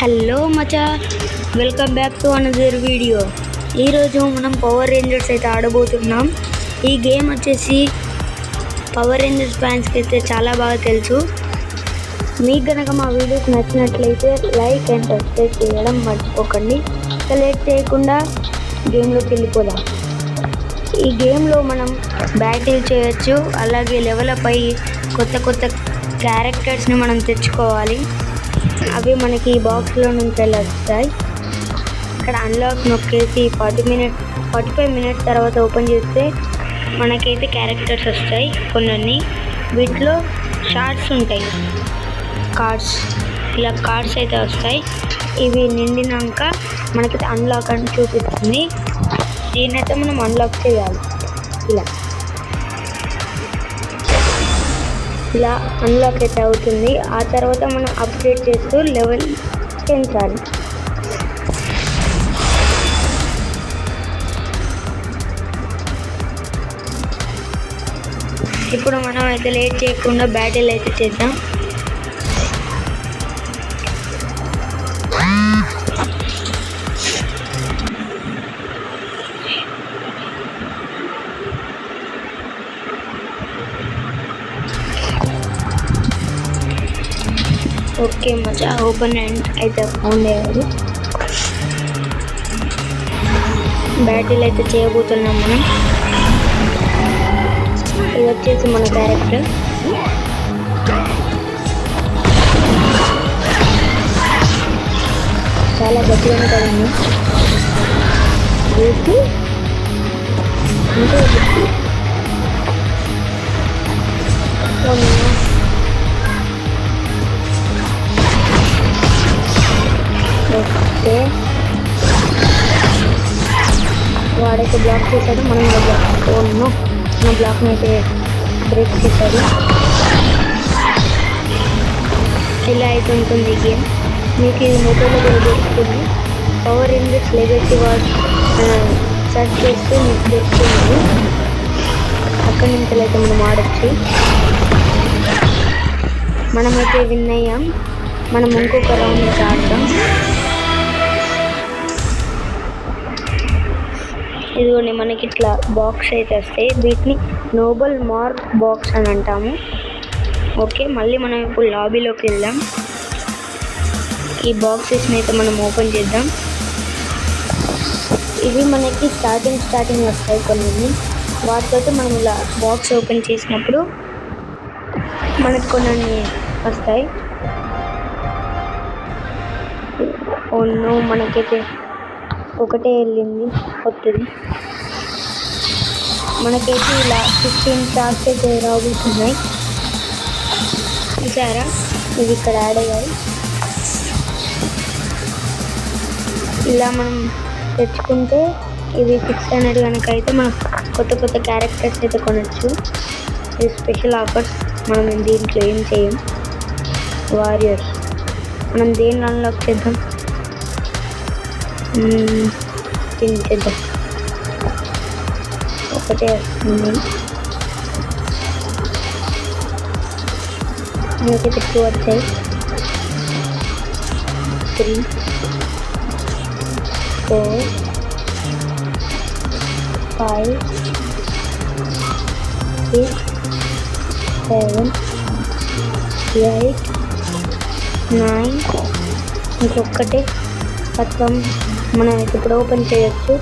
Hello మచా, welcome back to another video. ఈరోజు మనం పవర్ రేంజర్స్ అయితే ఆడబోతున్నాం. ఈ గేమ్ వచ్చేసి పవర్ రేంజర్స్ ఫ్యాన్స్కి అయితే చాలా బాగా తెలుసు. మీకు కనుక మా వీడియోస్ నచ్చినట్లయితే లైక్ అండ్ సబ్స్క్రైబ్ చేయడం మర్చిపోకండి. లేట్ చేయకుండా గేమ్లోకి వెళ్ళిపోదాం. ఈ గేమ్లో మనం బ్యాటిల్ చేయొచ్చు, అలాగే లెవెల్ అప్ అయ్యి కొత్త క్యారెక్టర్స్ని మనం తెచ్చుకోవాలి. అవి మనకి ఈ బాక్స్లో నుంచి వస్తాయి. ఇక్కడ అన్లాక్ నొక్కేసి 45 మినిట్స్ తర్వాత ఓపెన్ చేస్తే మనకైతే క్యారెక్టర్స్ వస్తాయి. కొన్ని వీటిలో షార్ట్స్ ఉంటాయి, కార్డ్స్, ఇలా కార్డ్స్ అయితే వస్తాయి. ఇవి నిండినాక మనకైతే అన్లాక్ అని చూపిస్తుంది. దీన్నైతే మనం అన్లాక్ చేయాలి. ఇలా అన్లాక్ అయితే అవుతుంది. ఆ తర్వాత మనం అప్గ్రేడ్ చేస్తూ లెవెల్ పెంచాలి. ఇప్పుడు మనం అయితే లేట్ చేయకుండా బ్యాటిల్ అయితే చేద్దాం. ఓకే మచా, ఓపెన్ అండ్ అయితే ఫౌండ్ అయ్యారు. బ్యాటిల్ అయితే చేయబోతున్నాం మనం. ఇది వచ్చేసి మన క్యారెక్టర్. చాలా గట్టిగా ఉంటుందండి. వేసి ఓకే, వాడైతే బ్లాక్ చేశాడు. మనం మన బ్లాక్ని అయితే బ్రేక్ చేశాడు. ఇలా అయితే ఉంటుంది గేమ్. మీకు ఇది మొబైల్లో కూడా దొరుకుతుంది. Power Rangers legacy wars search చేస్తే మీకు దొరుకుతుంది. అక్కడి నుంచి అయితే మనం ఆడచ్చు. మనమైతే విన్ అయ్యాం. మనం ఇంకొక రౌండ్ అయితే ఆడతాం. ఇదిగోండి, మనకి ఇట్లా బాక్స్ అయితే వస్తాయి. వీటిని నోబల్ మార్క్ బాక్స్ అని అంటాము. ఓకే, మళ్ళీ మనం ఇప్పుడు లాబీలోకి వెళ్దాం. ఈ బాక్సెస్ని అయితే మనం ఓపెన్ చేద్దాం. ఇవి మనకి స్టార్టింగ్ వస్తాయి కొన్ని. వాటితో మనం ఇలా బాక్స్ ఓపెన్ చేసినప్పుడు మనకు కొన్ని వస్తాయి. ఓన్ను మనకైతే ఒకటే వెళ్ళింది కొత్తది. మనకైతే ఇలా 15 స్టార్స్ అయితే రాబోతున్నాయి. చూసారా, ఇవి ఇక్కడ యాడ్ అయ్యాయి. ఇలా మనం తెచ్చుకుంటే ఇది 600 కనుక అయితే మనం కొత్త క్యారెక్టర్స్ అయితే కొనవచ్చు. ఇది స్పెషల్ ఆఫర్స్. మనం దీంట్లో ఏం చేయం. వారియర్స్ మనం దేన్ని అన్లాక్ చేద్దాం, చేద్దాం. ఒకటే వస్తుంది. మనకైతే 2 వచ్చాయి. 3, 4, 5, 6, 7, 8, 9. ఇంకొకటి మొత్తం మనం ఇప్పుడు ఓపెన్ చేయొచ్చు.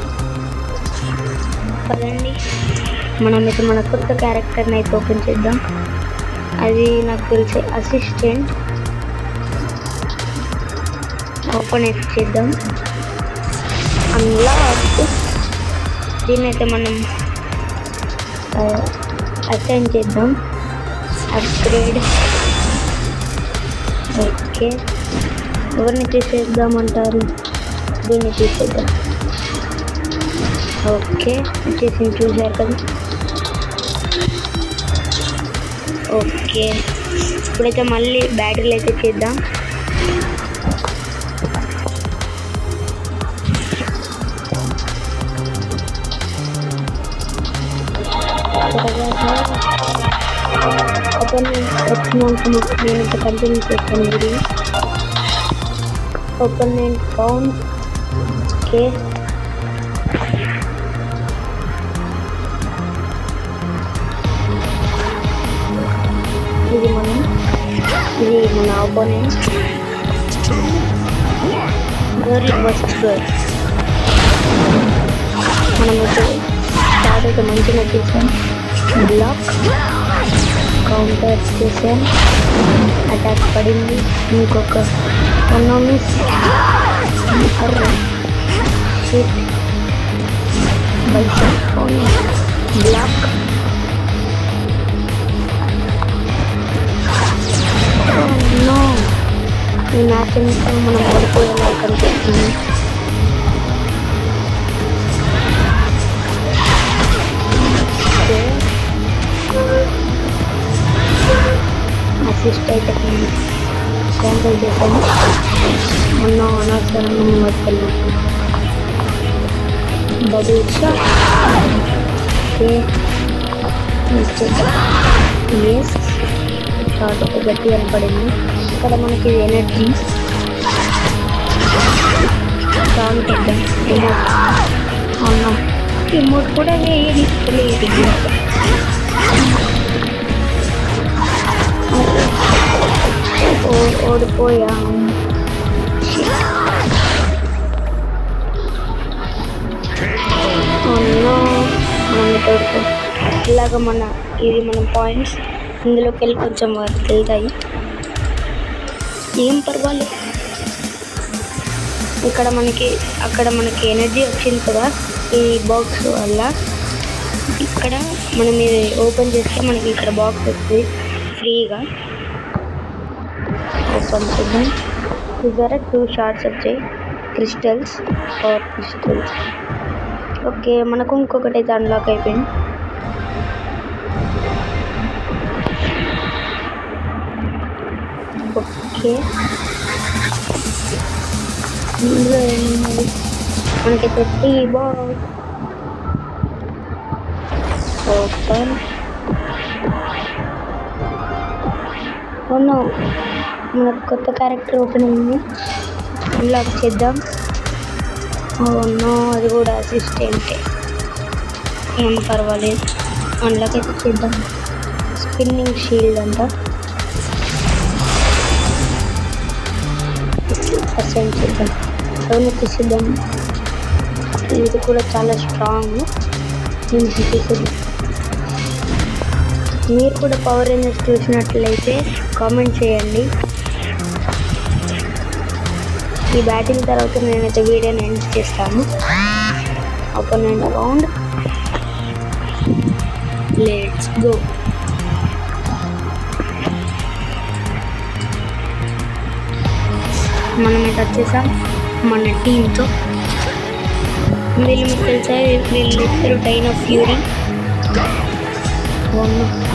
పదండి, మనమైతే మన కొత్త క్యారెక్టర్ని అయితే ఓపెన్ చేద్దాం. అది నాకు తెలిసే అసిస్టెంట్. ఓపెన్ అయితే చేద్దాం. అన్లాక్. దీన్నైతే మనం అసైన్ చేద్దాం. అప్గ్రేడ్. ఓకే, ఎవరిని తీసేద్దామంటారు? దీన్ని తీసేద్దాం. ఓకే, వచ్చేసి చూసారు కదా. ఓకే, ఇప్పుడైతే మళ్ళీ బ్యాటిల్ అయితే చేద్దాం. ఓపెన్ వచ్చినాక నేను కంటిన్యూ చేస్తాను వీడియో. opponent found. Okay. ఇది మన opponent. Girl versus girl. మనం స్టార్ట్ అయితే మంచిగా చేసాం. బ్లాక్ కౌంటర్ చేసాం. అటాక్ పడింది. ఇంకొక మిస్. Block no. ఈ మ్యాచ్ అంతా మనం పడిపోయేలా కనిపిస్తుంది. అసిస్ట్ అయితే కౌంటర్ చేశాను. మొన్న అనవసరంగా వద్దలు డబుల్ షాట్. ఎస్ షాట్ ఒక గట్టి కనపడింది. ఇక్కడ మనకి ఎనర్జీ చాలా పెద్ద రిమోట్. అవునా, రిమోట్ కూడా వేయలేదు. ఓడిపోయా. ఇలాగ ఇది మన పాయింట్స్ ఇందులోకి వెళ్ళి కొంచెం వెళ్తాయి. ఏం పర్వాలేదు. అక్కడ మనకి ఎనర్జీ వచ్చింది కదా ఈ బాక్స్ వల్ల. ఇక్కడ మనం ఇది ఓపెన్ చేస్తే మనకి ఇక్కడ బాక్స్ వస్తుంది ఫ్రీగా. ఓపెన్ చేద్దాం. దగ్గర 2 షార్ట్స్ వచ్చాయి. Crystals, power crystals. ఓకే, మనకు ఇంకొకటి అయితే అన్లాక్ అయిపోయింది. ఓకే, ఇందులో ఏమున్నది మనకైతే టీ బాక్స్ ఓపెన్. అవును, మనకు కొత్త క్యారెక్టర్ ఓపెన్ అయింది. అన్లాక్ చేద్దాం. అవును, అది కూడా అసిస్టెంటే. ఏం పర్వాలేదు, అన్లాక్ అయితే చేద్దాం. స్పిన్నింగ్ షీల్డ్ అంట. అసైన్ చేద్దాం. అవును, తీసేద్దాం. ఇది కూడా చాలా స్ట్రాంగ్. తీసేద్దాం. మీరు కూడా పవర్ రేంజర్స్ చూసినట్లయితే కామెంట్ చేయండి. ఈ బ్యాటింగ్ తర్వాత నేనైతే వీడియోని ఎండ్ చేస్తాను. Opponent round, let's go. మనమైతే వచ్చేసాం మన టీంతో. వీళ్ళు మీకు తెలుసా, వీళ్ళిద్దరు డైన్ ఆఫ్ ఫ్యూరీ.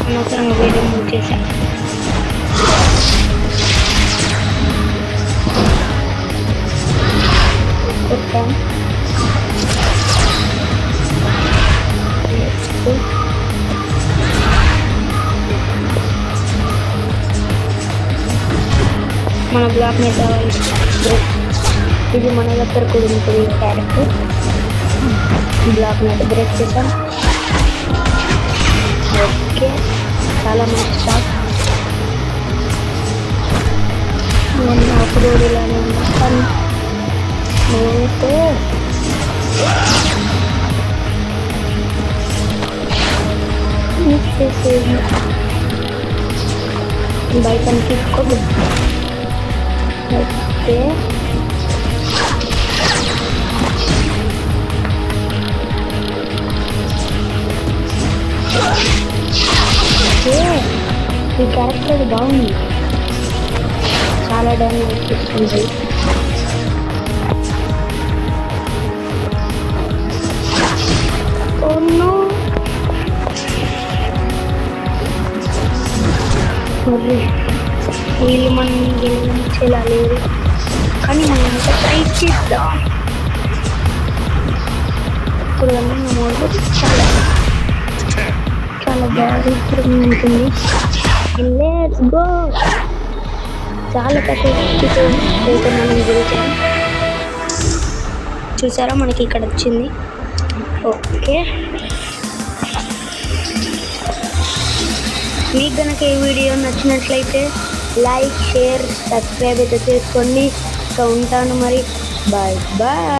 అనవసరంగా వీడియో మూవ్ చేశాను. కొట్టాం. మన బ్లాక్ మీద ఇది మన దగ్గర కూడా ఉంటుంది క్యారెక్టర్. బ్లాక్ మీద బ్రేక్ చేసాం. ఓకే, చాలా మంచి స్టార్ట్. అప్పుడు ఇలానే ఉంటాను నేనైతే. బయట తీసుకోదు. ఓకే, ఈ క్యారెక్టర్ బాగుంది. చాలా డ్యామేజ్ ఇస్తుంది. వీళ్ళు మనం గెలిచేలా లేదు, కానీ మనం అంత ట్రై చేద్దాం. ఇప్పుడు మోడ్ చాలా చాలా బాగా ఇంప్రూవ్మెంట్ ఉంటుంది. Let's go. చాలా తక్కువ శక్తితో అయితే మనం గెలిచాం. చూసారా మనకి ఇక్కడ వచ్చింది. ఓకే, మీకు కనుక ఈ వీడియో నచ్చినట్లయితే లైక్, షేర్, సబ్స్క్రైబ్ అయితే చేసుకోండి. ఇంకా ఉంటాను మరి. Bye bye.